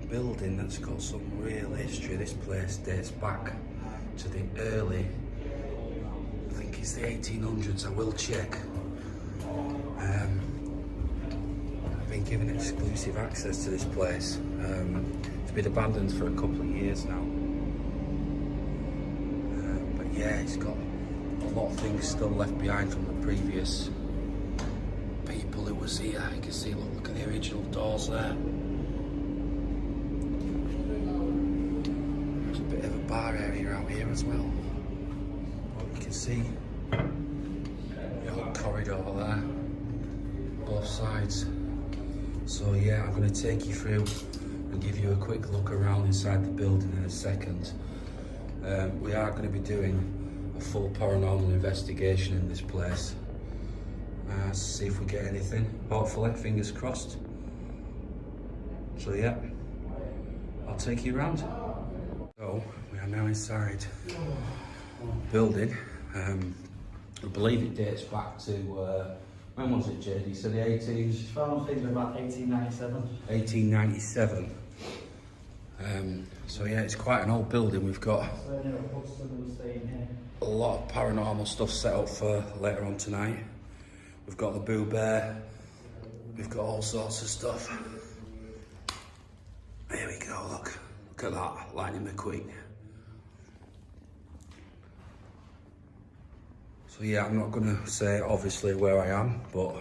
building that's got some real history. This place dates back to the early, I think it's the 1800s, I will check. I've been given exclusive access to this place. It's been abandoned for a couple of years now. But yeah, it's got a lot of things still left behind from the previous people who was here. You can see, look at the original doors there. There's a bit of a bar area out here as well. But you can see the whole corridor there, both sides. So yeah, I'm going to take you through and give you a quick look around inside the building in a second. We are going to be doing a full paranormal investigation in this place. See if we get anything, hopefully, fingers crossed. So yeah, I'll take you around. So we are now inside the building. I believe it dates back to, when was it, JD? So the 18s? I think about 1897. 1897. So yeah, it's quite an old building. We've got a lot of paranormal stuff set up for later on tonight. We've got the Boo Bear, we've got all sorts of stuff. Here we go, look at that, Lightning McQueen. So yeah, I'm not gonna say obviously where I am, but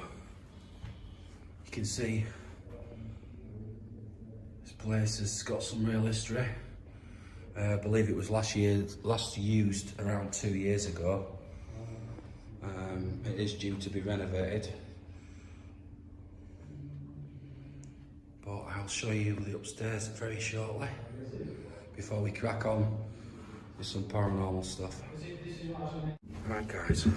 you can see this place has got some real history. I believe it was last used around 2 years ago. It is due to be renovated, but I'll show you the upstairs very shortly before we crack on with some paranormal stuff. Right guys, so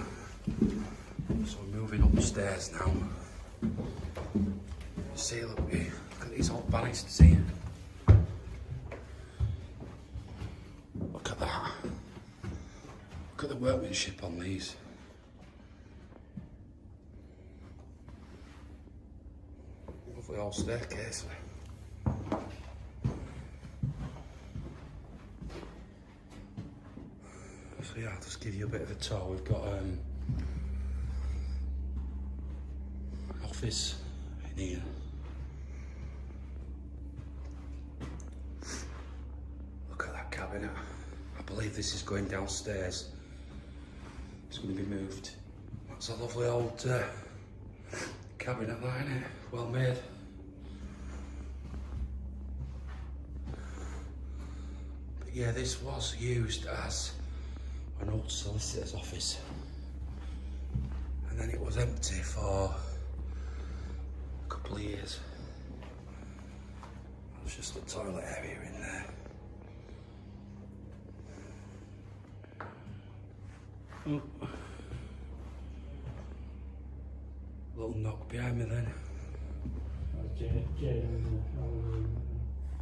we're moving upstairs now. See, look at these old banisters here. Look at that. Look at the workmanship on these. Lovely old staircase. So yeah, I'll just give you a bit of a tour. We've got an office in here. Look at that cabinet. I believe this is going downstairs. It's going to be moved. That's a lovely old cabinet there, isn't it? Well made. But yeah, this was used as an old solicitor's office, and then it was empty for a couple of years. There's just a toilet area in there. Oh. Little knock behind me then.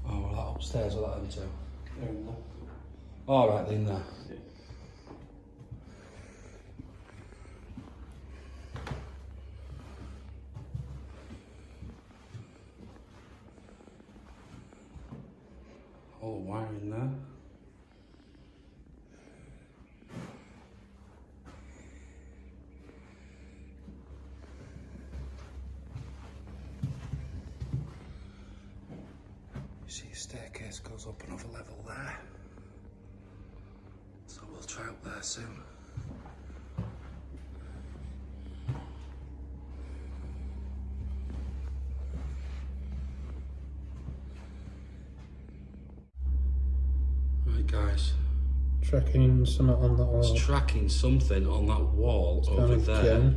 Oh, well, that upstairs, or that them too? All right, then there. All the wiring there. You see, a staircase goes up another level there. So we'll try up there soon. Right guys. Tracking something on that wall. It's tracking something on that wall it's over there.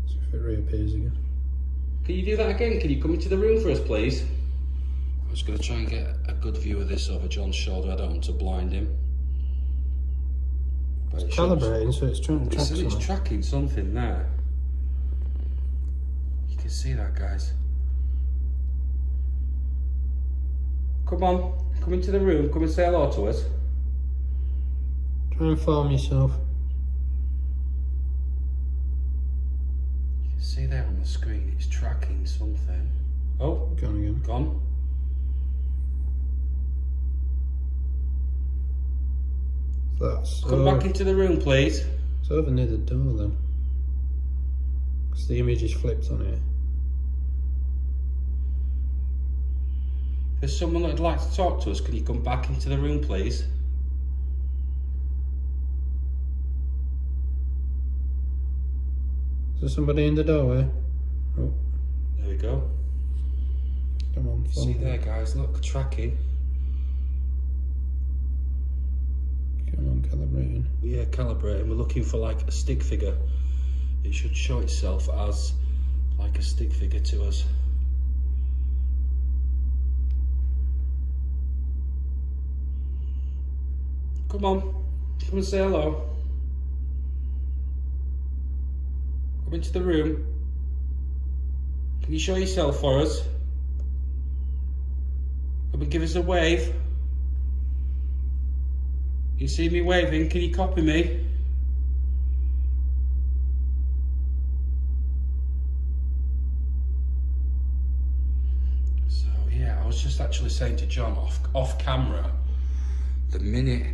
See if it reappears again. Can you do that again? Can you come into the room for us, please? I'm just going to try and get a good view of this over John's shoulder. I don't want to blind him. But it's calibrating, so it's trying to track something. It's tracking something there. You can see that, guys. Come on, come into the room. Come and say hello to us. Try and farm yourself. You can see there on the screen, it's tracking something. Oh, gone again. Gone. That's Come back into the room, please. It's over near the door then. Because the image is flipped on here. There's someone that'd like to talk to us. Can you come back into the room, please? Is there somebody in the doorway? Oh, There we go. come on. See follow me. there, guys, look, tracking. Come on, calibrating. Yeah, calibrating. We're looking for like a stick figure. It should show itself as like a stick figure to us. Come on, come and say hello. Come into the room. Can you show yourself for us? Come and give us a wave. You see me waving, can you copy me? So yeah, I was just actually saying to John off camera, the minute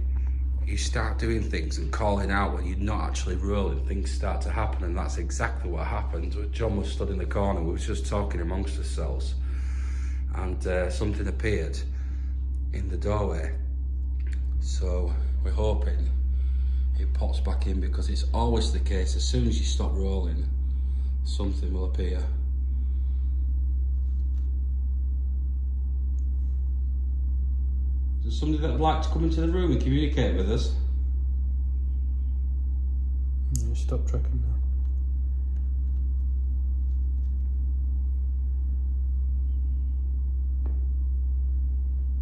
you start doing things and calling out when you're not actually rolling, things start to happen, and that's exactly what happened. John was stood in the corner, we were just talking amongst ourselves, and something appeared in the doorway. So we're hoping it pops back in, because it's always the case, as soon as you stop rolling, something will appear. Is there somebody that would like to come into the room and communicate with us? Yeah, stop tracking now.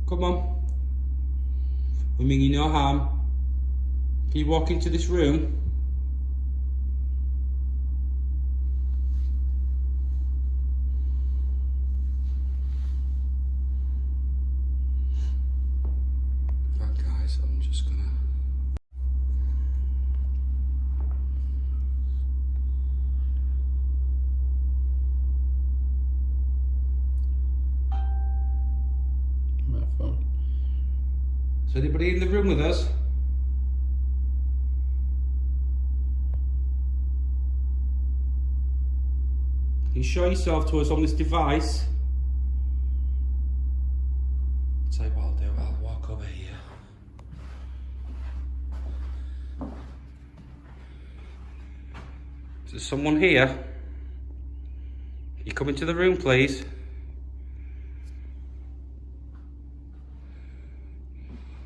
Come on. We mean you no harm. Can you walk into this room? Right, guys, I'm just gonna... My phone. Is anybody in the room with us? Can you show yourself to us on this device? I'll tell you what I'll do, I'll walk over here. Is there someone here? Can you come into the room, please?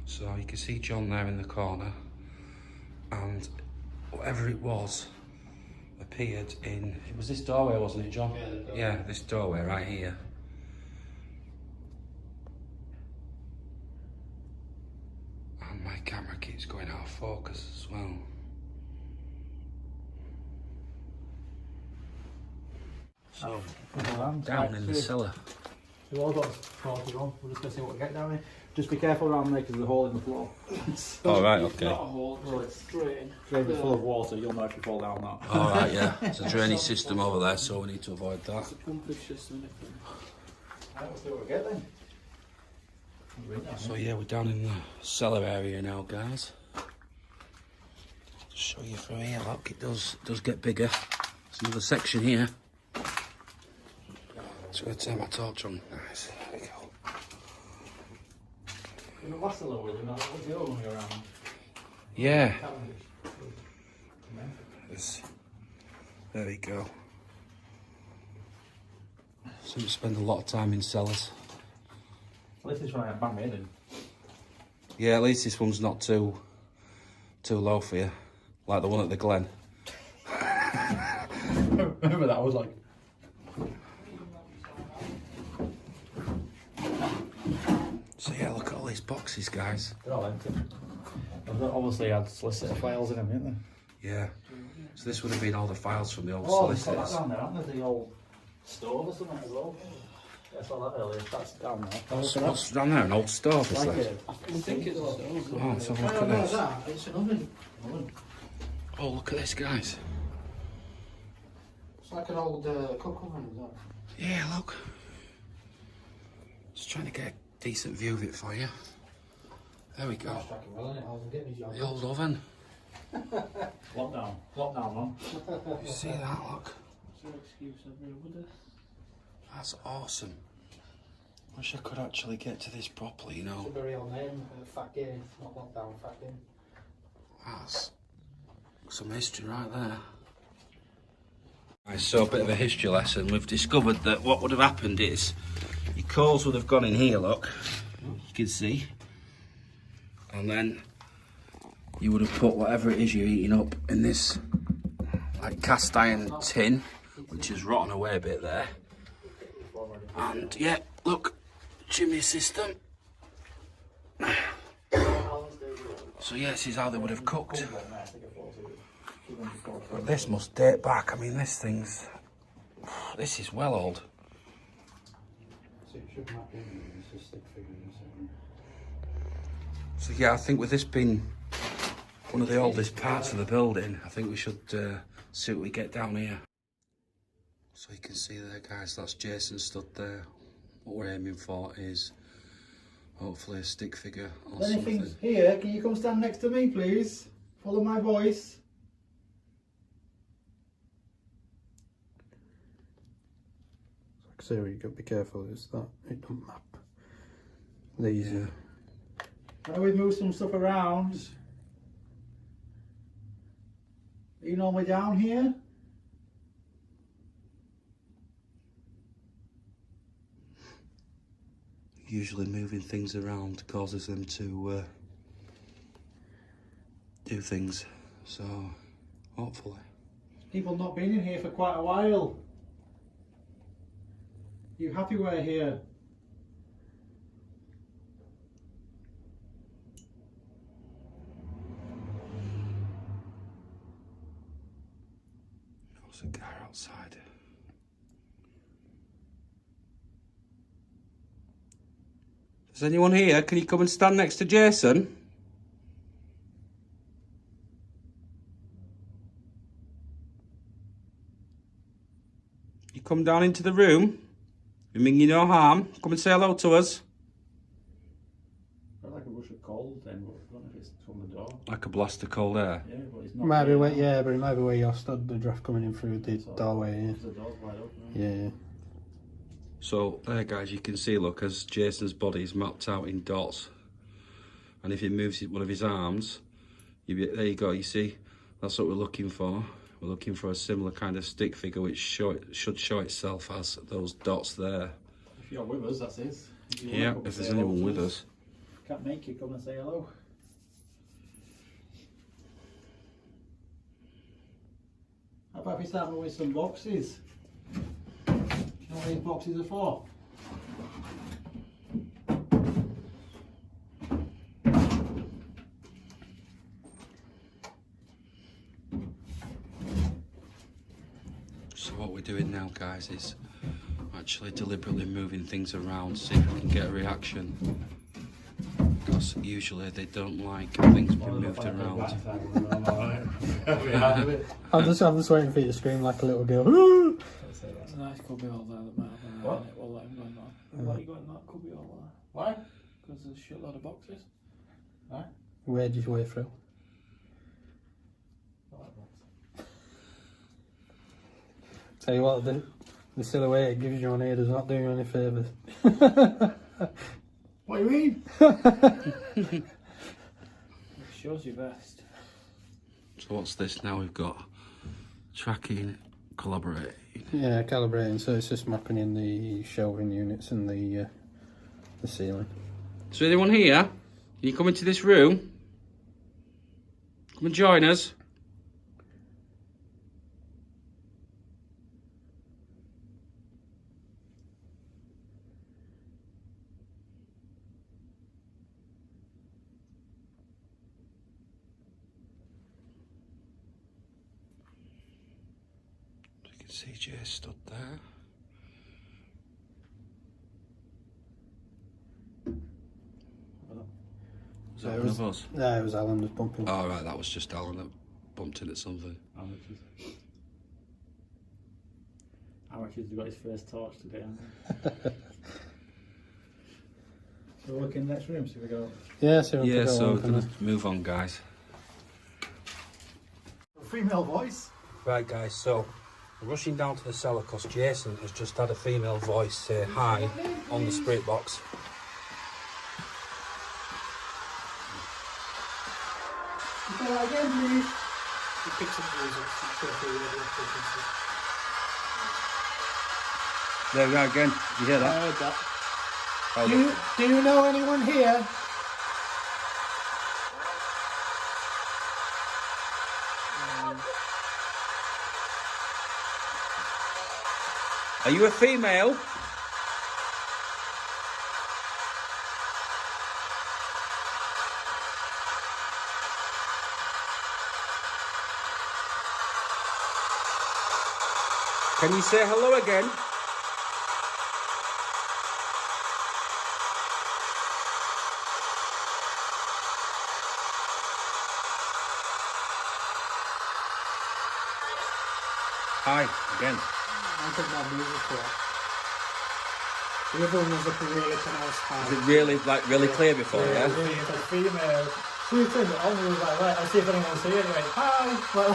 So you can see John there in the corner, and whatever it was appeared in, it was this doorway, wasn't it, John? Yeah, this doorway right here. And my camera keeps going out of focus as well. So, down in the cellar. We've all got 41. We're just going to see what we get down here. Just be careful around there because there's a hole in the floor. Oh, right, okay. Not a hole, it's straight in. It's full of water, you'll know if you fall down that. All right, yeah. There's a drainage system over there, so we need to avoid that. It's a pumpage system. Let's see what we get then. So yeah, we're down in the cellar area now, guys. Just show you from here, look, it does get bigger. There's another section here. Just gonna turn my torch on. Nice, there we go. In the last little bit, what's the other one around? Yeah. There we go. So we spend a lot of time in cellars. At least this one I bang my head in. Yeah, at least this one's not too low for you, like the one at the Glen. Remember that? I was like, So yeah, look at all these boxes, guys. they're all empty. They've obviously had solicitor files in them, haven't they? Yeah. So this would have been all the files from the old Oh, they've got that solicitors. down there, haven't they? The old stove or something as well. Yeah, I saw that earlier. That's down there. What's down there? An old stove, is Like that? it. We think it's a stove. Oh, let's have a look Oh, at no, this. that. It's an oven. Oh, look at this, guys. It's like an old cook oven, is that? Yeah, look. trying to get a decent view of it for you. There we go. The old oven. Lockdown, man. You see that, look? No excuse ever, would there? That's awesome. Wish I could actually get to this properly, you know. It's a real name, Fat Game, not Lockdown, Fat Game. That's some history right there. Right, so a bit of a history lesson. We've discovered that what would have happened is your coals would have gone in here, look. You can see. And then you would have put whatever it is you're eating up in this like cast iron tin, which is rotten away a bit there. And yeah, look, chimney system. So yeah, this is how they would have cooked. But this must date back. I mean, this is well old. So yeah, I think with this being one of the oldest parts of the building, I think we should see what we get down here. So you can see there, guys, that's Jason stood there. What we're aiming for is hopefully a stick figure or something. Anything's here, can you come stand next to me, please? Follow my voice. So you got to be careful, it's that it don't map. These Why we move some stuff around? Are you normally down here? Usually moving things around causes them to do things, so hopefully. People not been in here for quite a while. You happy we're here? There's a guy outside. Is anyone here? Can you come and stand next to Jason? You come down into the room. We mean you no harm. Come and say hello to us. Felt like a rush of cold then, but I don't know if it's from the door. Like a blast of cold air. Yeah, but it's not. might be here. where, yeah, but it might be where you're stood, the draft coming in through the So, doorway. The door's wide open. Yeah. So there, guys, you can see, look, as Jason's body is mapped out in dots, and if he moves one of his arms, there you go. You see, that's what we're looking for. We're looking for a similar kind of stick figure which should show itself as those dots there. If you're with us, that's it. If you wanna Yeah, come if and there's say hello anyone to with us. Can't make you come and say hello. How about if we start with some boxes? Do you know what these boxes are for? So what we're doing now, guys, is actually deliberately moving things around, see if we can get a reaction. Because usually they don't like things being moved around. I'm just waiting for you to scream like a little girl. There's a nice cubby hole there that might have an eye in it. We'll let him go in that. We'll let you go in that cubby hole there. Why? Because there's a shitload of boxes. Where'd you way through? Tell you what, the silhouette it gives you on here does not do you any favours. What do you mean? It shows you best. So what's this now? We've got tracking, collaborating. Yeah, calibrating, so it's just mapping in the shelving units and the ceiling. So anyone here? Can you come into this room? Come and join us. CJ stood there. Was that one of us? Yeah, it was Alan was bumping. Oh right, that was just Alan that bumped into something. How much has he got his first torch today? We'll look in the next room, see if we go. Yeah, so we Yeah, can go so on, we're can gonna move on, guys. A female voice. Right, guys, so we're rushing down to the cellar because Jason has just had a female voice say hi on the spirit box. Say that again, please. You pick some music, it's going to be radio frequency. There we go again. Did you hear I that? heard that. Oh, do you know anyone here? Are you a female? Can you say hello again? Hi, again. I think more music for that. The other one was like a really pronounced high. Is it really, like, really clear before, yeah? It's a female. So we turned it on, we was like, right, I'll see if anyone's here. And he went, hi. Well,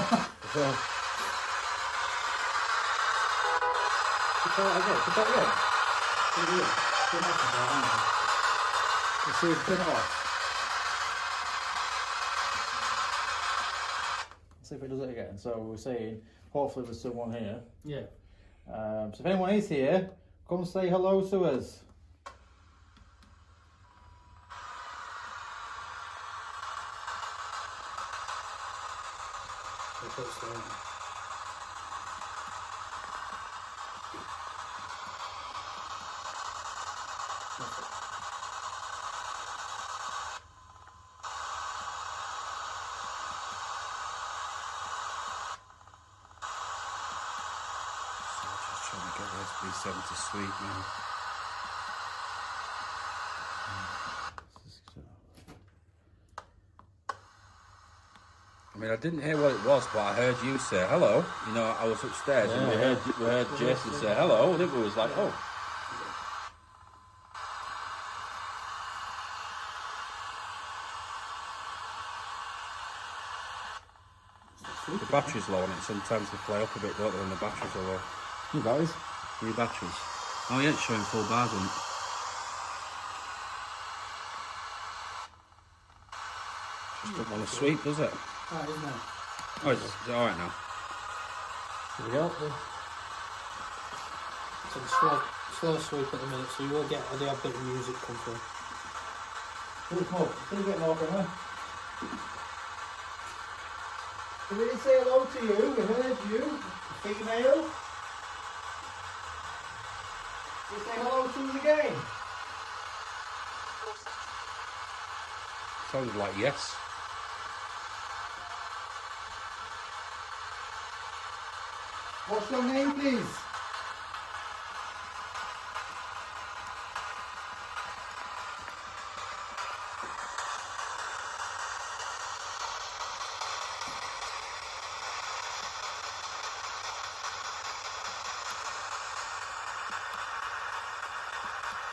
Put that again. Put that again. Put it again. Put it again. Let's see if turn it off. See if it does it again. So we're saying, hopefully there's someone here. yeah. So if anyone is here, come say hello to us. Just trying to get SB7 to sleep now. I mean, I didn't hear what it was, but I heard you say hello. You know, I was upstairs and we heard Jason say hello, and it was like, oh. The battery's low on it. Sometimes they play up a bit, don't they, when the batteries are low. You guys? New batteries. Oh, yeah, it's showing full bars on it. Just don't want to sweep, does it? Right, isn't it? Oh, is it alright now? Here we go. So slow sweep at the minute, so you will get the odd bit of music come through. Can you get more from her? We didn't say hello to you, we heard you. Female. You say hello to us again. Sounded like yes. What's your name, please?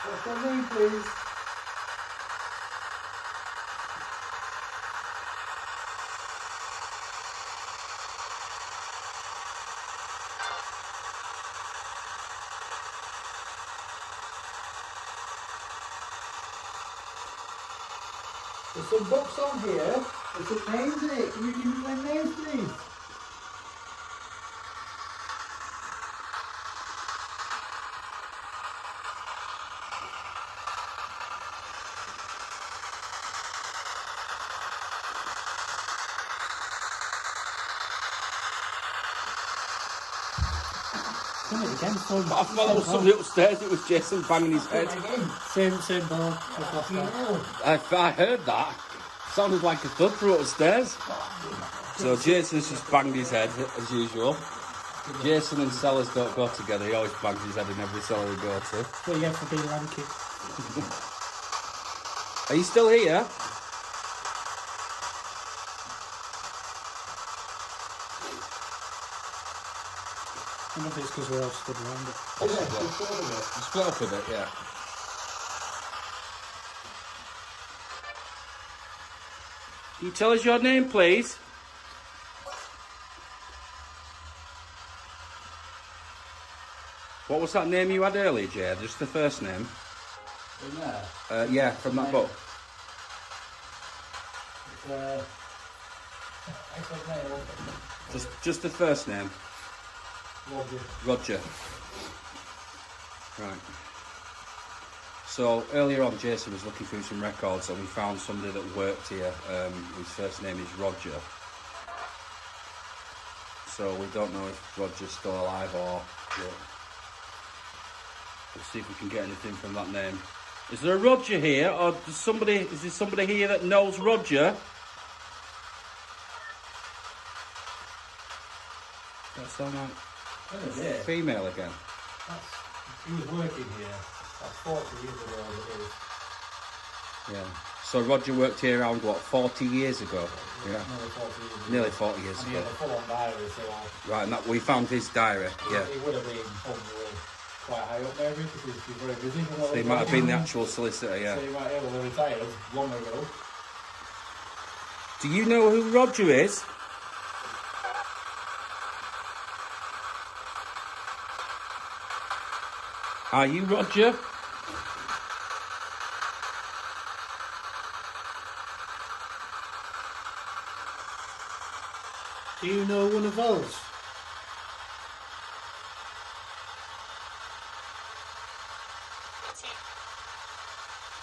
What's your name, please? There's some books on here. There's some names in it. Can you give me their names, please? Come it again. So I thought there was somebody upstairs, it was Jason banging his head. same ball. I heard that. Sounded like a thud through upstairs. So Jason's just banged his head, as usual. Jason and cellars don't go together, he always bangs his head in every cellar we go to. What you get for being lanky? Are you still here? I don't think it's because we're all stood around it. You split up a bit, yeah. Can you tell us your name, please? What was that name you had earlier, Jay? Just the first name? In there. Yeah, from that book. Just the first name. Roger. Right. So earlier on, Jason was looking through some records and we found somebody that worked here. His first name is Roger. So we don't know if Roger's still alive or what. Let's see if we can get anything from that name. Is there a Roger here, or is there somebody here that knows Roger? That sound like female again. He was working here. That's 40 years ago. It is. Yeah. So Roger worked here around what, 40 years ago? Yeah. Nearly 40 years Nearly 40 years ago. And he ago. had a full-on diary, so Right, and that, we found his diary. Yeah. He would have been probably quite high up maybe because he's very busy. So he might have been the actual solicitor. Yeah. So he might have retired long ago. Do you know who Roger is? Are you Roger? Do you know one of those?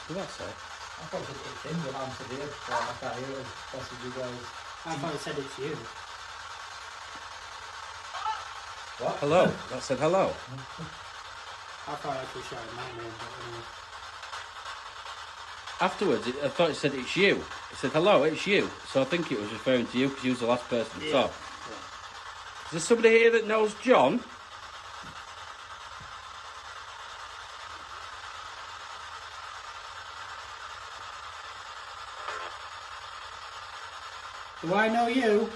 Who that say? I thought it's him that answered here, but I can't hear it. That's what you guys. I thought it said it's you. What? Hello. That said hello. I thought I could shout my name, but Afterwards, I thought it said it's you. It said hello, it's you. So I think it was referring to you because you was the last person to talk. Is there somebody here that knows John? do I know you?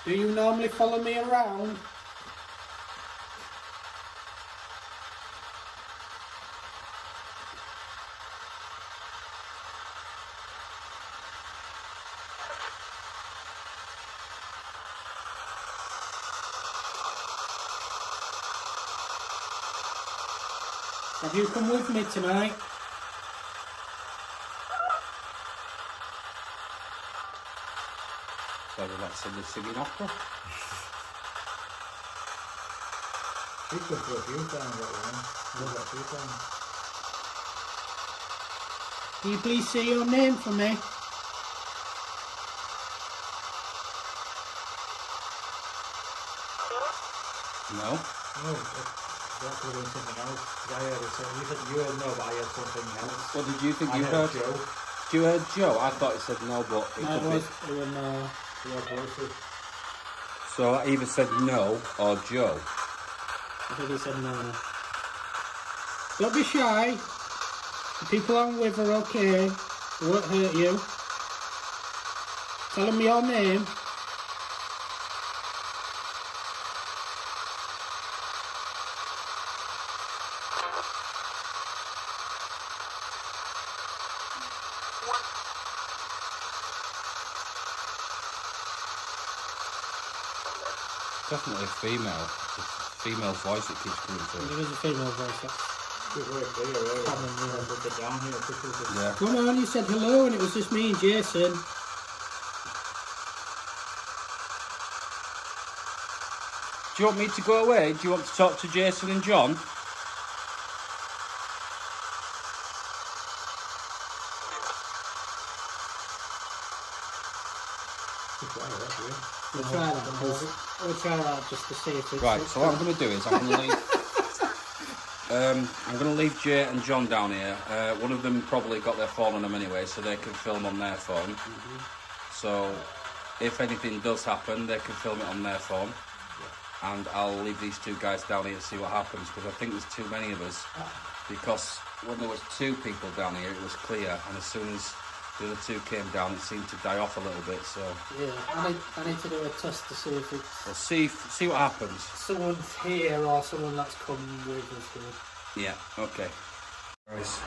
Do you normally follow me around? Have you come with me tonight? Sounded like somebody singing opera. He's been through a few times, that one. He's got a few times. Can you please say your name for me? No. No, that could have been something else. 'Cause I heard it say, you said you heard no, but I heard something else. What did you think I you heard? Joe. You heard Joe? I thought it said no, but it No, could it was, be. it was Yeah, voices. So I either said no or Joe. I think he said no. Don't be shy. The people I'm with are okay. They won't hurt you. Tell them your name. Definitely a female. It's a female voice that keeps coming through. There is a female voice. It's very clear, really. Put it down here. Yeah. Come on, you said hello and it was just me and Jason. Do you want me to go away? Do you want to talk to Jason and John? We'll try that. We'll try that just to see if it's... Right, so what I'm going to do is I'm going to leave... I'm going to leave Jay and John down here. One of them probably got their phone on them anyway, so they can film on their phone. So if anything does happen, they can film it on their phone. And I'll leave these two guys down here to see what happens, because I think there's too many of us. Because when there was two people down here, it was clear, and as soon as The other two came down, it seemed to die off a little bit, so Yeah, I need to do a test to see if it's we'll see what happens. someone's here or someone that's come with us here. Yeah, okay. Guys,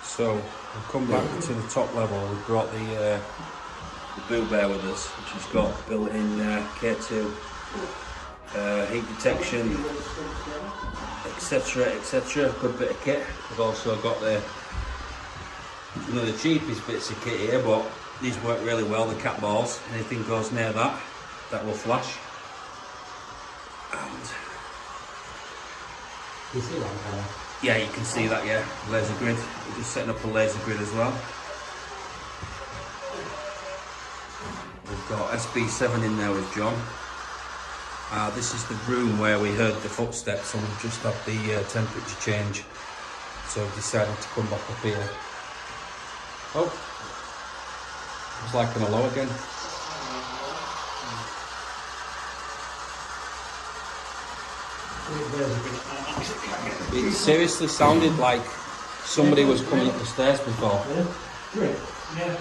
so we've come back to the top level. We've brought the Boo Bear with us, which has got built-in K2 heat detection, etc, etc. Good bit of kit. We've also got the cheapest bits of kit here, but these work really well. The cat balls, anything goes near that will flash. And You see that colour? yeah, you can see that, yeah, laser grid. We're just setting up a laser grid as well. We've got SB7 in there with John. This is the room where we heard the footsteps and we've just had the temperature change. So we've decided to come back up here. Oh, it's like on a low again. It seriously sounded like somebody was coming up the stairs before. Yeah. Great. Yeah.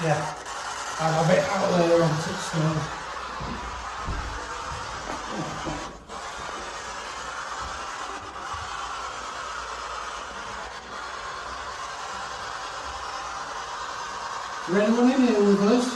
Yeah. I'm a bit out there on 6 now. Is there anyone in here with us?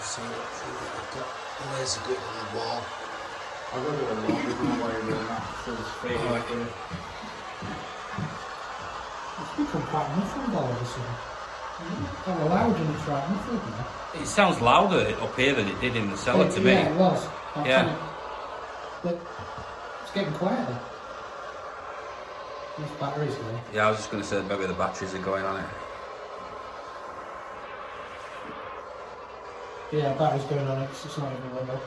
So you can see that I've got a laser grid on the wall. I've got to do a lot, there's no way doing that. So it's free right here. It's become quite muffled all of a sudden. Kind of loud and it's right muffled now. It sounds louder up here than it did in the cellar to me. Yeah, it was. Yeah. But it's getting quieter. These batteries there. Yeah, I was just going to say maybe the batteries are going on it. Yeah, battery's going on it 'cause it's not even lit up.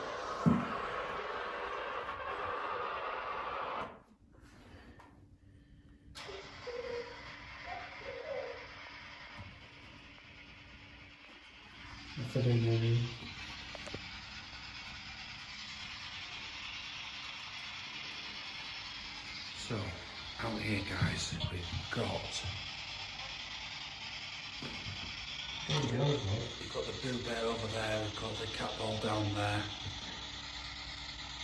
If I do maybe. So, out here guys, we've got... We've got the Boo Bear over there, we've got the cat ball down there.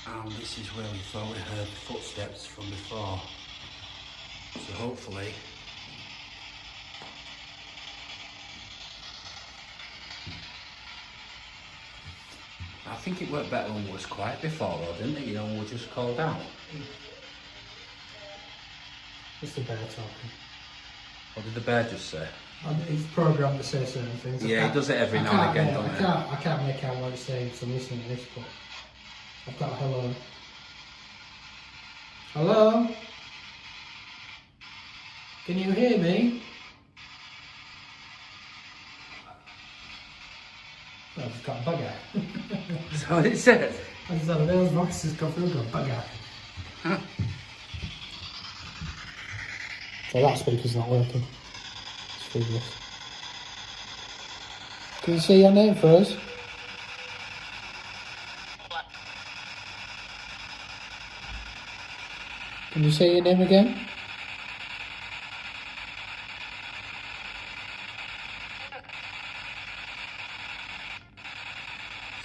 And this is where we thought we heard the footsteps from before. So hopefully... I think it worked better when it was quiet before though, didn't it? You know, when we just called out. It's the bear talking. What did the bear just say? He's programmed to say certain things. Yeah, he does it every now and again, doesn't he? I can't make out what he's saying, so I'm listening to this, but I've got a hello. Hello? Can you hear me? Oh, I've just got a bugger. That's what it said. I just had a little voice has come through, got a bugger. So that speaker's not working. It's fabulous. Can you see your name for us? Can you say your name again?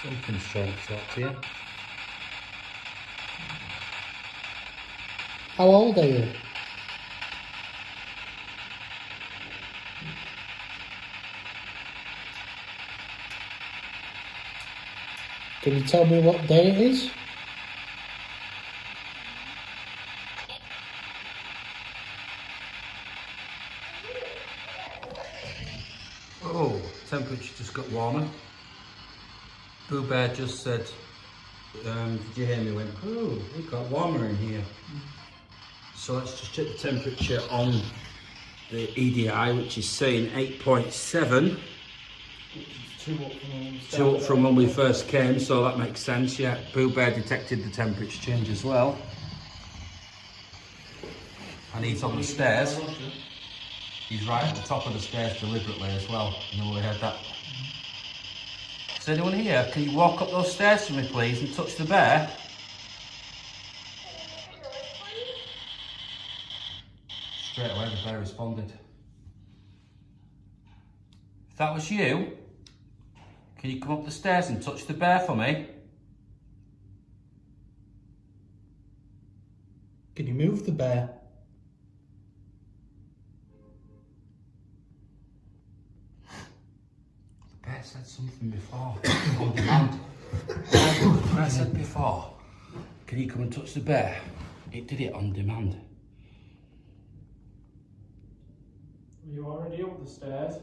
Something's trying to talk to you. How old are you? Can you tell me what day it is? Oh, temperature just got warmer. Boo Bear just said, did you hear me? Went, oh, it got warmer in here. So let's just check the temperature on the EDI, which is saying 8.7. 2 up from when we first came, so that makes sense. Yeah, Pooh Bear detected the temperature change as well. And he's on the stairs. He's right at the top of the stairs deliberately as well. You know, we heard that. Is anyone here? Can you walk up those stairs for me, please, and touch the bear? Straight away, the bear responded. If that was you, can you come up the stairs and touch the bear for me? Can you move the bear? The bear said something before, on demand. The bear said before, can you come and touch the bear? It did it on demand. Are you already up the stairs?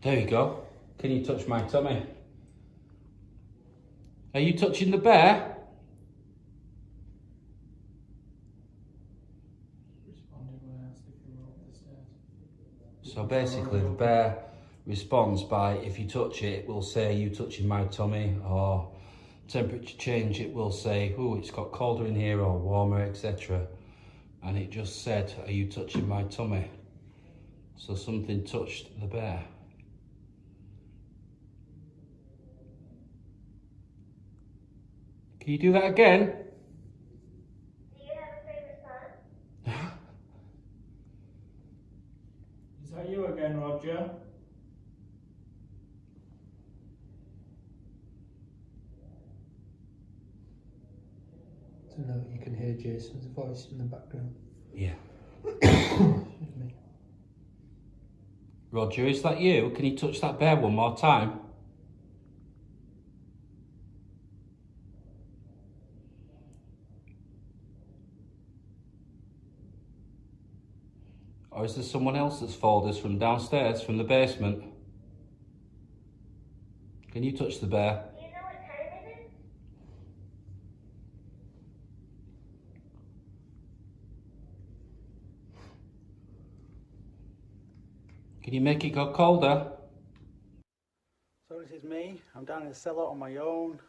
There you go. Can you touch my tummy? Are you touching the bear? Responded when I asked if you were up the stairs. So basically the bear responds by, if you touch it, it will say, you touching my tummy, or temperature change, it will say, oh, it's got colder in here or warmer, etc. And it just said, are you touching my tummy? So something touched the bear. Can you do that again? Do you have a favourite song? Is that you again, Roger? So now you can hear Jason's voice in the background. Yeah. Excuse me. Roger, is that you? Can you touch that bear one more time? Or is there someone else that's followed us from downstairs, from the basement? Can you touch the bear? Do you know what time it is? Can you make it go colder? So this is me. I'm down in the cellar on my own,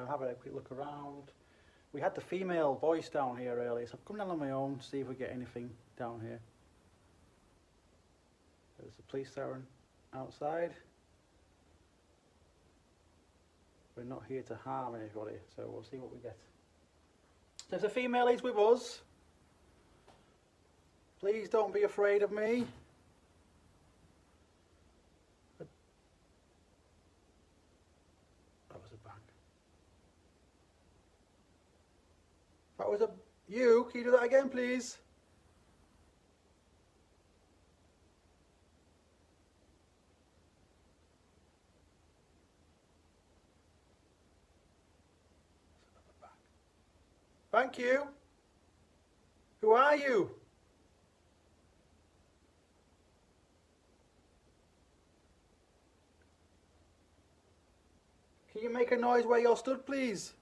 having a quick look around. We had the female voice down here earlier, so I've come down on my own to see if we get anything down here. There's a police siren outside. We're not here to harm anybody, so we'll see what we get. There's a female is with us. Please don't be afraid of me. That was a bang. That was a... You, can you do that again, please? Thank you. Who are you? Can you make a noise where you're stood, please?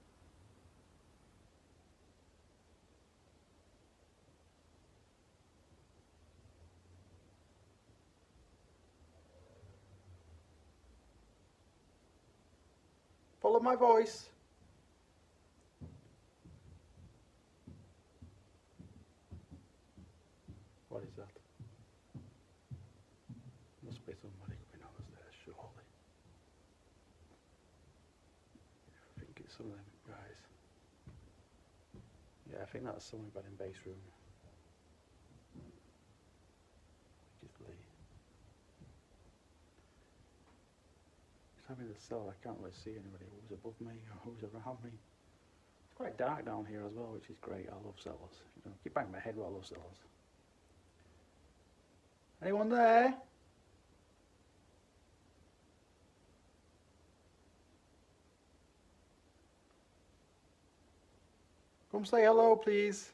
Follow my voice. What is that? Must be somebody coming upstairs, surely. I think it's some of them guys. Yeah, I think that's someone got in base room. Which is Lee. I'm in the cellar, I can't really see anybody who's above me or who's around me. It's quite dark down here as well, which is great. I love cellars. You know, keep banging my head while I love cellars. Anyone there? Come say hello, please.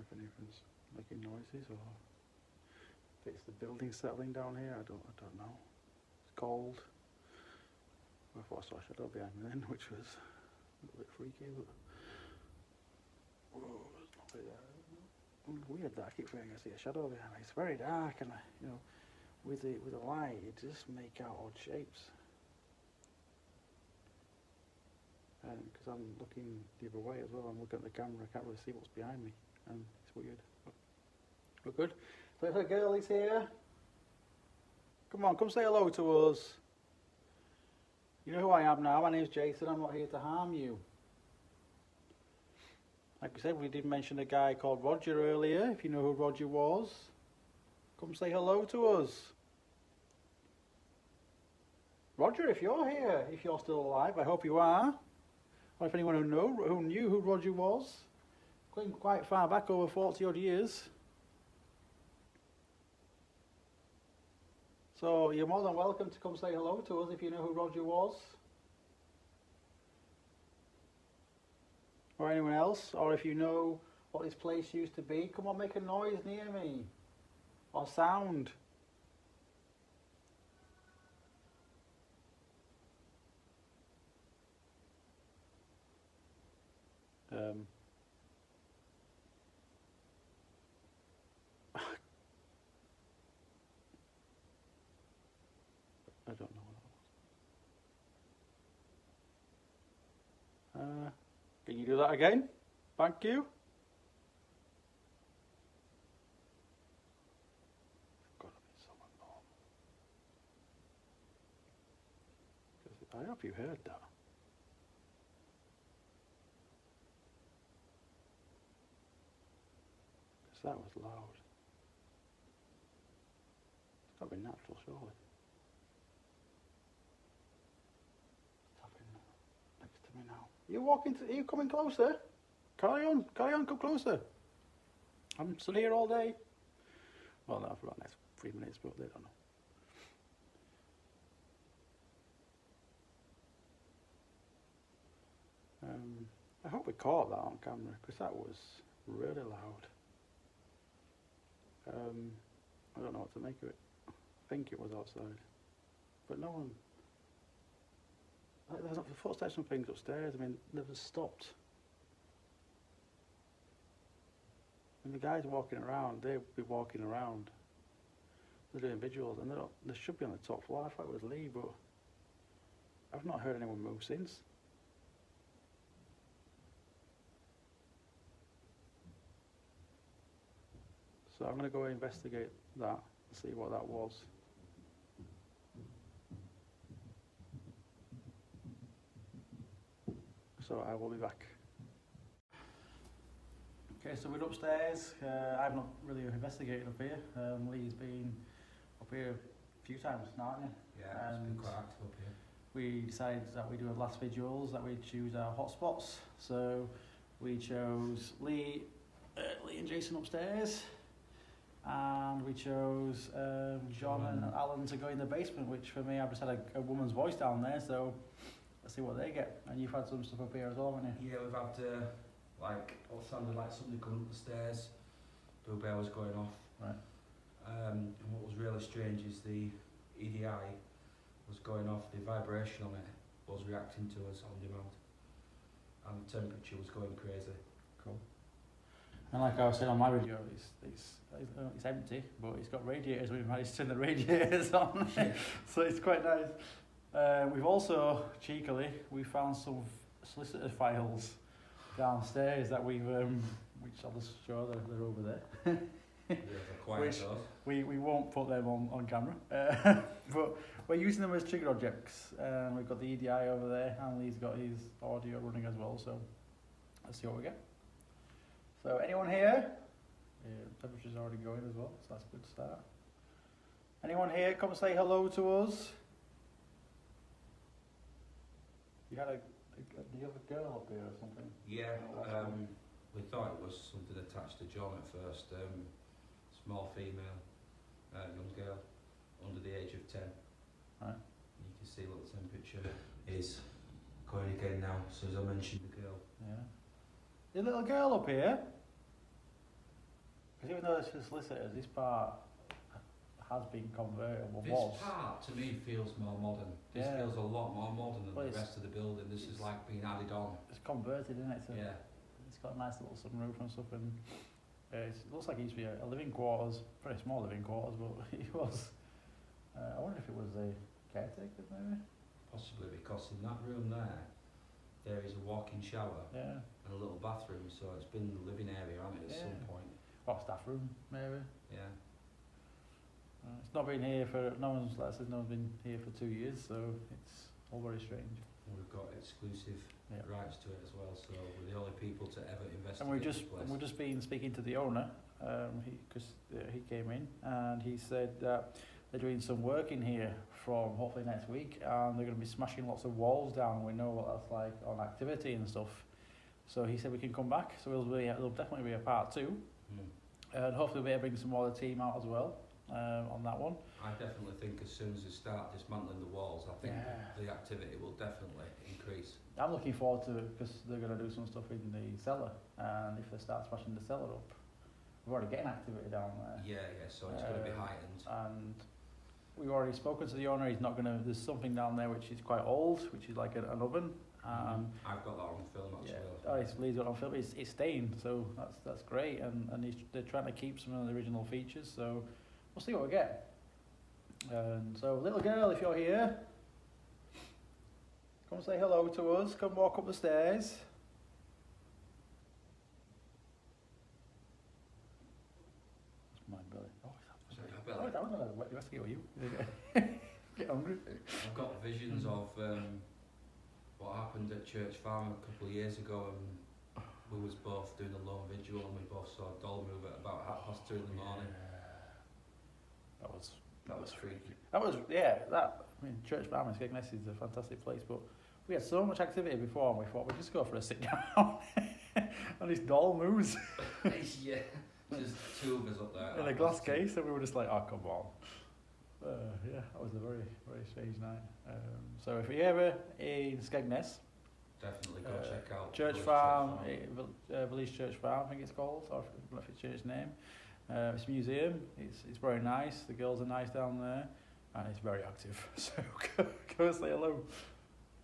if anyone's making noises or if it's the building settling down here. I don't know. It's cold. I thought I saw a shadow behind me then, which was a little bit freaky, but whoa, there's nobody there. Weird that I keep thinking I see a shadow behind me. It's very dark, and you know, with the light, it just make out odd shapes. Because I'm looking the other way as well, I'm looking at the camera, I can't really see what's behind me, and it's weird. But good. So if a girl is here, come on, come say hello to us. You know who I am now, my name's Jason, I'm not here to harm you. Like we said, we did mention a guy called Roger earlier, if you know who Roger was. Come say hello to us. Roger, if you're here, if you're still alive, I hope you are. Or if anyone who knew who Roger was, going quite far back, over 40 odd years. So you're more than welcome to come say hello to us if you know who Roger was. Or anyone else, or if you know what this place used to be, come on, make a noise near me. Or sound. I don't know what that was. Can you do that again? Thank you. It's got to be someone normal. I hope you heard that. Because that was loud. It's got to be natural, surely. Next to me now. Are you coming closer? Carry on, come closer. I'm still here all day. Well, no, for about the next 3 minutes, but they don't know. I hope we caught that on camera, because that was really loud. I don't know what to make of it. I think it was outside, but no one. There's the footsteps and things upstairs. I mean, they've just stopped. And the guys walking around, they'll be walking around. They're doing visuals, and they should be on the top floor. I thought it was Lee, but I've not heard anyone move since. So I'm going to go investigate that and see what that was. So I will be back. Okay, so we're upstairs. I've not really investigated up here. Lee's been up here a few times now, hasn't he? Yeah, it's been quite active up here. We decided that we do our last visuals, that we choose our hotspots. So we chose Lee and Jason upstairs, and we chose John and Alan to go in the basement, which for me, I've just had a woman's voice down there, so let's see what they get. And you've had some stuff up here as well, haven't you? Yeah, we've had what sounded like somebody coming up the stairs. Bill Bell was going off. Right. And what was really strange is the EDI was going off, the vibration on it was reacting to us on demand. And the temperature was going crazy. Cool. And like I was saying on my video, it's empty, but it's got radiators. We've managed to turn the radiators on, so it's quite nice. We've also, cheekily, we found some solicitor files downstairs that we've, which I'll just show, they're over there. Yeah, they're quiet those. We won't put them on camera, but we're using them as trigger objects. We've got the EDI over there, and Lee's got his audio running as well, so let's see what we get. So anyone here? Yeah, temperature's already going as well, so that's a good start. Anyone here, come say hello to us. You had the other girl up here or something? Yeah, we thought it was something attached to John at first. Small female, young girl, under the age of 10. Right. You can see what the temperature is going again now, so as I mentioned the girl. Yeah. Your little girl up here? Because even though it's for solicitors, this part has been converted, or This was. part to me feels more modern. This Yeah. feels a lot more modern than Well, the rest of the building. This is like being added on. It's converted, isn't it? Yeah. It's got a nice little sunroof and stuff, and it looks like it used to be a living quarters, very small living quarters, but it was. I wonder if it was the caretaker maybe. Possibly because in that room there is a walk-in shower Yeah. and a little bathroom, so it's been the living area on it at some Yeah. point. Or staff room maybe. Yeah. It's not been here for no one's been here for 2 years, so it's all very strange. We've got exclusive Yeah. rights to it as well, so we're the only people to ever investigate And we've this place. just been speaking to the owner, because he came in and he said that they're doing some work in here from hopefully next week, and they're going to be smashing lots of walls down. We know what that's like on activity and stuff. So he said we can come back. So there'll definitely be a part 2, and hopefully we'll be able to bring some more of the team out as well on that one. I definitely think as soon as they start dismantling the walls, I think Yeah. the activity will definitely increase. I'm looking forward to it because they're going to do some stuff in the cellar, and if they start smashing the cellar up, we're already getting activity down there. Yeah, so it's going to be heightened. And we've already spoken to the owner. He's not going to. There's something down there which is quite old, which is like an oven. I've got that on film actually. Yeah. Oh, Lee's got it on film. It's stained, so that's great. And they're trying to keep some of the original features. So we'll see what we get. And so, little girl, if you're here, come say hello to us. Come walk up the stairs. That's mine, Billy. Oh, Sorry, I oh, bet that was another investigate with you. Get hungry. I've got visions of what happened at Church Farm a couple of years ago, and we was both doing a lone vigil, and we both saw a doll move at about 2:30 in the morning. That was freaky. That was I mean, Church Farm in Skegness is a fantastic place, but we had so much activity before, and we thought we'd just go for a sit down, and this doll moves Yeah, just 2 of us up there. in a glass case, and we were just like, oh come on. Yeah, that was a very, very strange night. So if you're ever in Skegness, Definitely go check out Church Village Farm, Farm. Village Church Farm, I think it's called, or if it's church name. It's a museum. It's very nice. The girls are nice down there, and it's very active. So go say hello.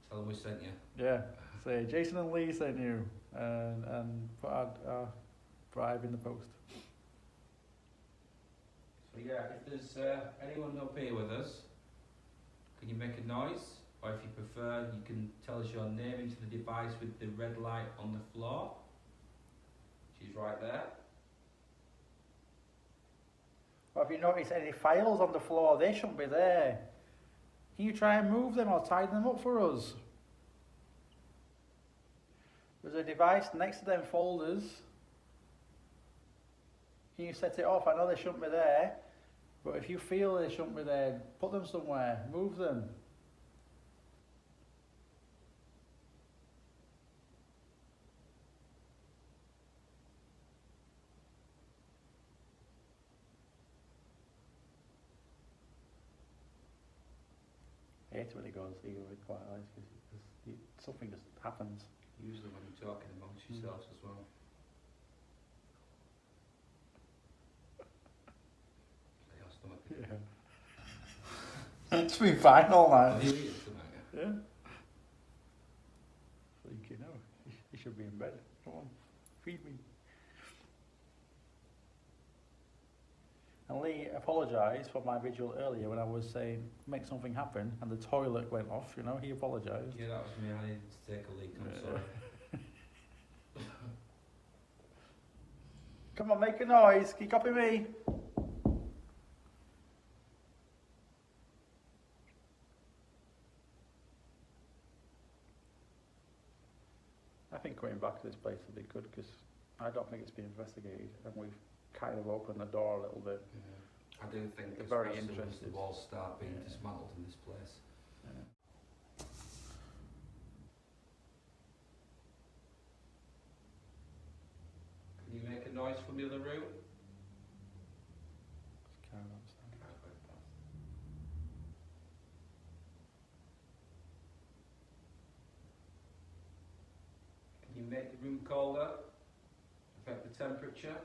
Tell them we sent you. Yeah, say Jason and Lee sent you, and put our bribe in the post. So yeah, if there's anyone up here with us, can you make a noise? Or if you prefer, you can tell us your name into the device with the red light on the floor. She's right there. Or if you notice any files on the floor, they shouldn't be there. Can you try and move them or tidy them up for us? There's a device next to them folders. Can you set it off? I know they shouldn't be there, but if you feel they shouldn't be there, put them somewhere, move them. I hate when it goes quiet because something just happens. Usually when you're talking amongst yourselves as well. Your stomach. Yeah. It's been fine all night. Have you eaten tonight? Yeah. Thinking, no, you should be in bed. Come on, feed me. And Lee apologised for my vigil earlier when I was saying make something happen and the toilet went off, you know, he apologised. Yeah, that was me. I needed to take a leak. I'm sorry. Come on, make a noise. Can you copy me? I think coming back to this place would be good because I don't think it's been investigated and we've kind of opened the door a little bit. I do think They're very especially once interested. the walls start being Yeah. dismantled in this place. Yeah. Can you make a noise from the other room? It's kind of upset. Can you make the room colder? Affect the temperature?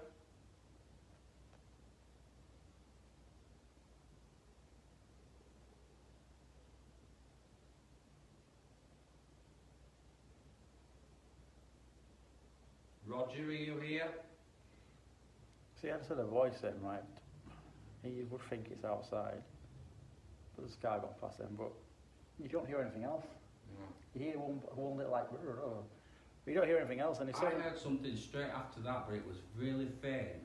Roger, are you here? See, I just heard a voice then, right? You would think it's outside, but there's a car going past them, but you don't hear anything else. No. You hear one little like, but you don't hear anything else, and it's I heard something straight after that, but it was really faint,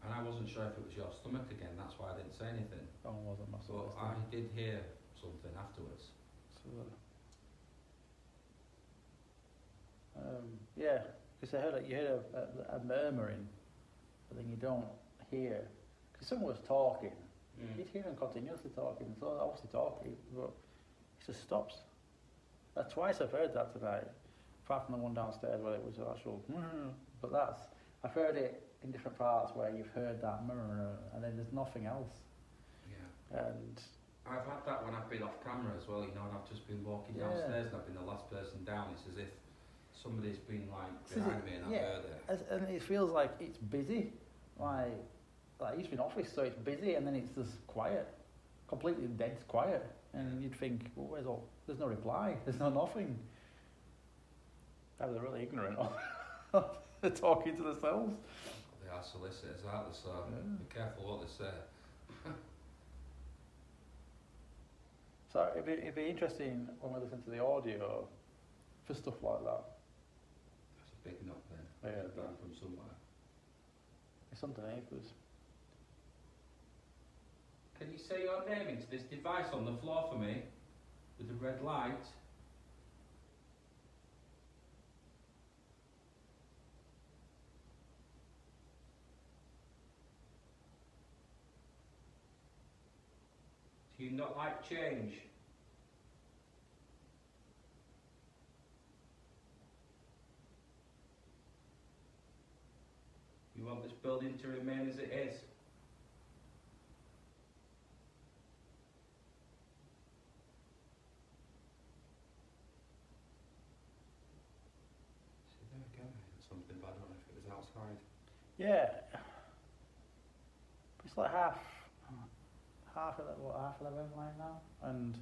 and I wasn't sure if it was your stomach again. That's why I didn't say anything. Oh, it wasn't my But I did hear something afterwards. So, yeah, because you heard a murmuring, but then you don't hear. Because someone was talking, you'd hear them continuously talking, so obviously talking, but it just stops. Twice I've heard that tonight, apart from the one downstairs where it was actual, but I've heard it in different parts where you've heard that, and then there's nothing else. Yeah. And I've had that when I've been off camera as well, you know, and I've just been walking downstairs and I've been the last person down. It's as if somebody's been like behind me and I've heard it. And it feels like it's busy, like it used to be an office, so it's busy, and then it's just quiet, completely dead quiet, and you'd think, well, where's all? There's no reply, there's no nothing. They're really ignorant. They're talking to themselves. They are solicitors, aren't they? So be careful what they say. So it'd be interesting when we listen to the audio for stuff like that. That's a big knock then. Yeah, It's down from somewhere. It's underneath us. Can you say your name into this device on the floor for me? With the red light? Do you not like change? You want this building to remain as it is? See, there we go. Something, but I don't know if it was outside. Yeah. It's like half 11 right now, and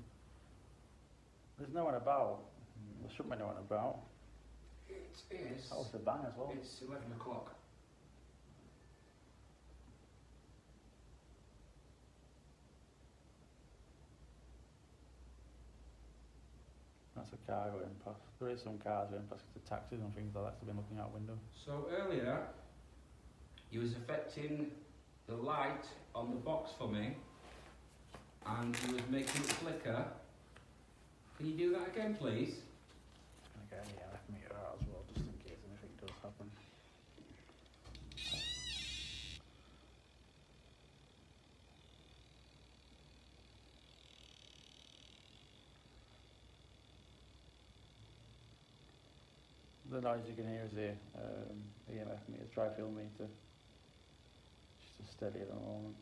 there's no one about. There shouldn't be no one about. It is. That was the bang as well. It's 11 o'clock. That's a car going past. There is some cars going past, the taxis and things like that. I've been looking out window. So earlier, you was affecting the light on the box for me, and you was making it flicker. Can you do that again, please? Okay, yeah, I can meet her out as well, just in case anything does happen. The noise you can hear is the EMF meter, tri-field meter. Just steady at the moment.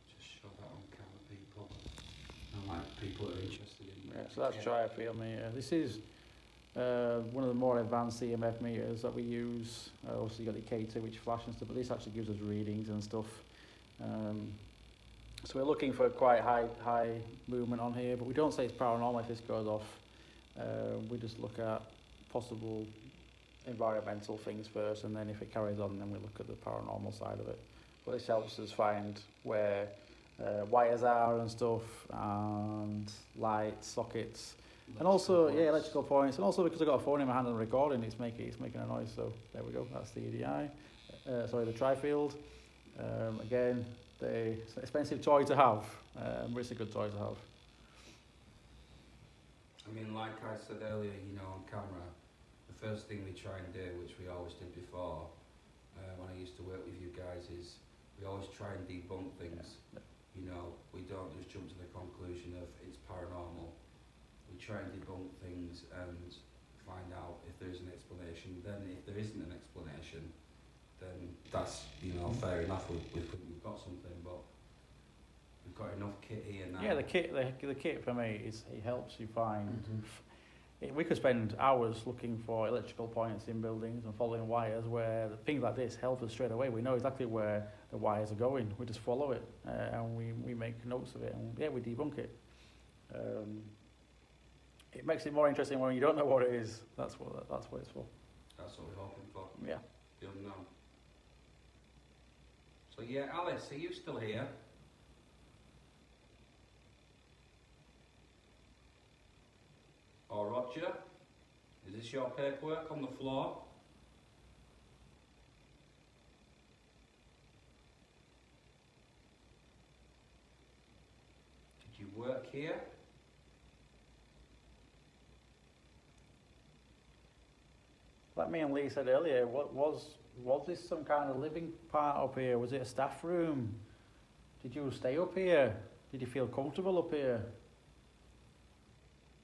Just show that on camera, people. I like people that are interested in. Yeah, so that's tri-field meter. This is one of the more advanced EMF meters that we use. Also, you got the K2 which flash and stuff, but this actually gives us readings and stuff. So we're looking for quite high movement on here, but we don't say it's paranormal if this goes off. We just look at possible environmental things first, and then if it carries on, then we look at the paranormal side of it. But this helps us find where wires are and stuff, and lights, sockets, and also electrical points. And also because I've got a phone in my hand and I'm recording, it's making a noise. So there we go. That's the EDI. The tri-field. Again, it's an expensive toy to have, but it's a good toy to have. I mean, like I said earlier, you know, on camera, the first thing we try and do, which we always did before, when I used to work with you guys, is we always try and debunk things. You know, we don't just jump to the conclusion of it's paranormal. We try and debunk things and find out if there is an explanation. Then if there isn't an explanation, then that's, you know, fair enough. We've got something, but we've got enough kit here now. Yeah, the kit for me it helps you find. We could spend hours looking for electrical points in buildings and following wires, where things like this help us straight away. We know exactly where the wires are going. We just follow it, and we make notes of it, and we debunk it. it makes it more interesting when you don't know what it is. That's what it's for. That's what we're hoping for. Yeah. The unknown. So yeah, Alice, are you still here? Or Roger? Is this your paperwork on the floor? Did you work here? Like me and Lee said earlier, what was this some kind of living part up here? Was it a staff room? Did you stay up here? Did you feel comfortable up here?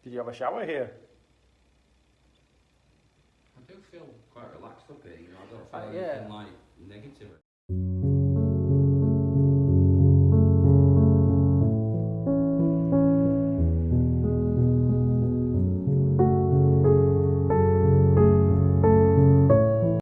Did you have a shower here? I do feel quite relaxed up here, you know, I don't feel Yeah. anything like negative.